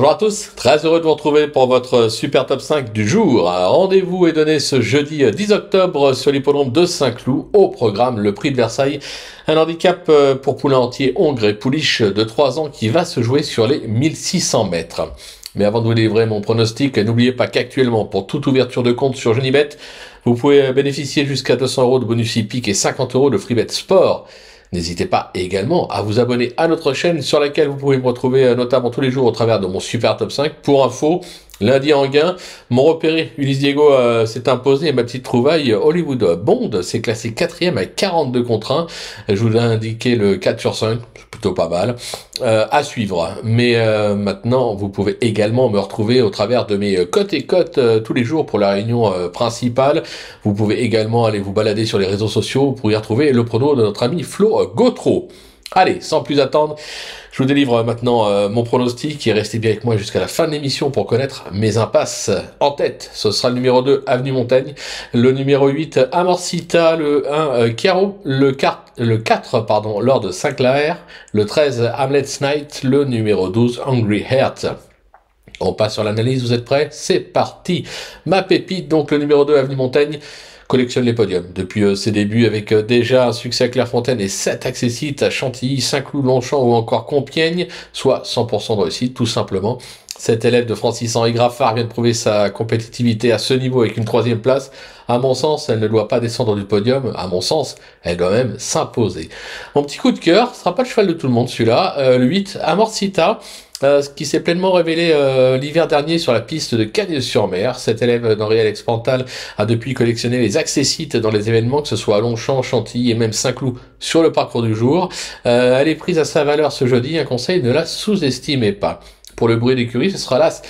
Bonjour à tous, très heureux de vous retrouver pour votre super top 5 du jour. Rendez-vous est donné ce jeudi 10 octobre sur l'hippodrome de Saint-Cloud. Au programme, le prix de Versailles, un handicap pour poulain entier hongre et pouliche de 3 ans qui va se jouer sur les 1600 mètres. Mais avant de vous livrer mon pronostic, n'oubliez pas qu'actuellement, pour toute ouverture de compte sur Genibet, vous pouvez bénéficier jusqu'à 200 € de bonus hippique et 50 € de freebet sport. N'hésitez pas également à vous abonner à notre chaîne sur laquelle vous pouvez me retrouver notamment tous les jours au travers de mon super top 5. Pour info, lundi en gain, mon repéré Ulysse Diego s'est imposé et ma petite trouvaille Hollywood Bond s'est classé 4e à 42 contre 1. Je vous ai indiqué le 4 sur 5, c'est plutôt pas mal, à suivre. Mais maintenant, vous pouvez également me retrouver au travers de mes cotes et cotes tous les jours pour la réunion principale. Vous pouvez également aller vous balader sur les réseaux sociaux pour y retrouver le prono de notre ami Flo Gautreau. Allez, sans plus attendre, je vous délivre maintenant mon pronostic et restez bien avec moi jusqu'à la fin de l'émission pour connaître mes impasses. En tête, ce sera le numéro 2, Avenue Montaigne, le numéro 8, Amorcita, le 1, Chiaro, le 4, Lord Sinclair, le 13, Hamlet's Night, le numéro 12, Hungry Heart. On passe sur l'analyse, vous êtes prêts? C'est parti. Ma pépite, donc le numéro 2, Avenue Montaigne, collectionne les podiums. Depuis ses débuts avec déjà un succès à Clairefontaine et 7 accessites à Chantilly, Saint-Cloud, Longchamp ou encore Compiègne, soit 100% de réussite tout simplement. Cet élève de Francis-Henri Graffard vient de prouver sa compétitivité à ce niveau avec une 3e place. À mon sens, elle ne doit pas descendre du podium. À mon sens, elle doit même s'imposer. Mon petit coup de cœur, ce sera pas le cheval de tout le monde celui-là. Le 8, Amorcita. Qui s'est pleinement révélé l'hiver dernier sur la piste de Cagnes-sur-Mer. Cet élève d'Henri-Alex Pantal a depuis collectionné les accessites dans les événements, que ce soit à Longchamp, Chantilly et même Saint-Cloud sur le parcours du jour. Elle est prise à sa valeur ce jeudi, un conseil, ne la sous-estimez pas. Pour le bruit d'écurie, ce sera l'As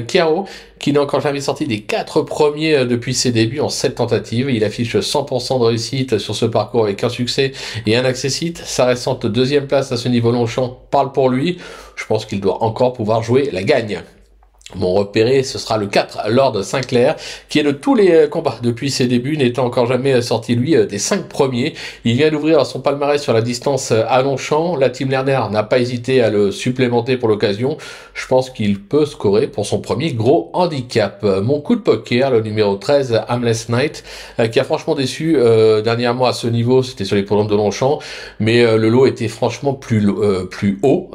Chiaro, qui n'a encore jamais sorti des 4 premiers depuis ses débuts en 7 tentatives. Il affiche 100% de réussite sur ce parcours avec un succès et un accessite. Sa récente 2e place à ce niveau Longchamp parle pour lui. Je pense qu'il doit encore pouvoir jouer la gagne. Mon repéré, ce sera le 4, Lord Sinclair, qui est de tous les combats depuis ses débuts, n'étant encore jamais sorti, lui, des 5 premiers. Il vient d'ouvrir son palmarès sur la distance à Longchamp. La team Lerner n'a pas hésité à le supplémenter pour l'occasion. Je pense qu'il peut scorer pour son premier gros handicap. Mon coup de poker, le numéro 13, Hamlet's Night, qui a franchement déçu dernièrement à ce niveau, c'était sur les programmes de Longchamp, mais le lot était franchement plus haut.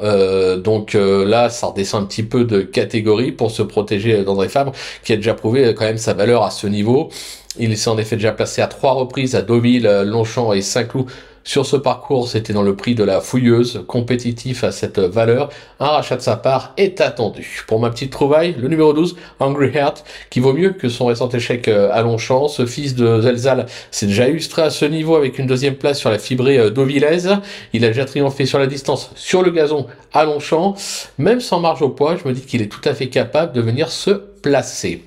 Donc là, ça redescend un petit peu de catégorie pour se protéger d'André Fabre, qui a déjà prouvé quand même sa valeur à ce niveau. Il s'est en effet déjà placé à 3 reprises à Deauville, Longchamp et Saint-Cloud. Sur ce parcours, c'était dans le prix de la fouilleuse, compétitif à cette valeur. Un rachat de sa part est attendu. Pour ma petite trouvaille, le numéro 12, Hungry Heart, qui vaut mieux que son récent échec à Longchamp. Ce fils de Zelzal s'est déjà illustré à ce niveau avec une 2e place sur la fibrée deauvillaise. Il a déjà triomphé sur la distance, sur le gazon à Longchamp. Même sans marge au poids, je me dis qu'il est tout à fait capable de venir se placer.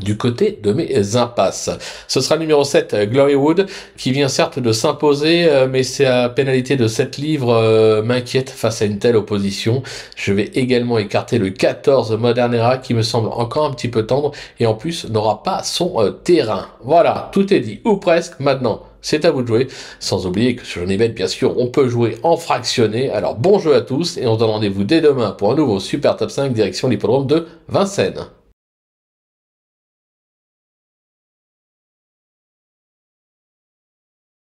Du côté de mes impasses, ce sera le numéro 7, Glorywood, qui vient certes de s'imposer, mais c'est à pénalité de 7 livres m'inquiète face à une telle opposition. Je vais également écarter le 14, Modern Era, qui me semble encore un petit peu tendre, et en plus n'aura pas son terrain. Voilà, tout est dit, ou presque. Maintenant, c'est à vous de jouer, sans oublier que sur Genibet, bien sûr, on peut jouer en fractionné. Alors bon jeu à tous, et on se donne rendez-vous dès demain pour un nouveau super top 5 direction l'hippodrome de Vincennes.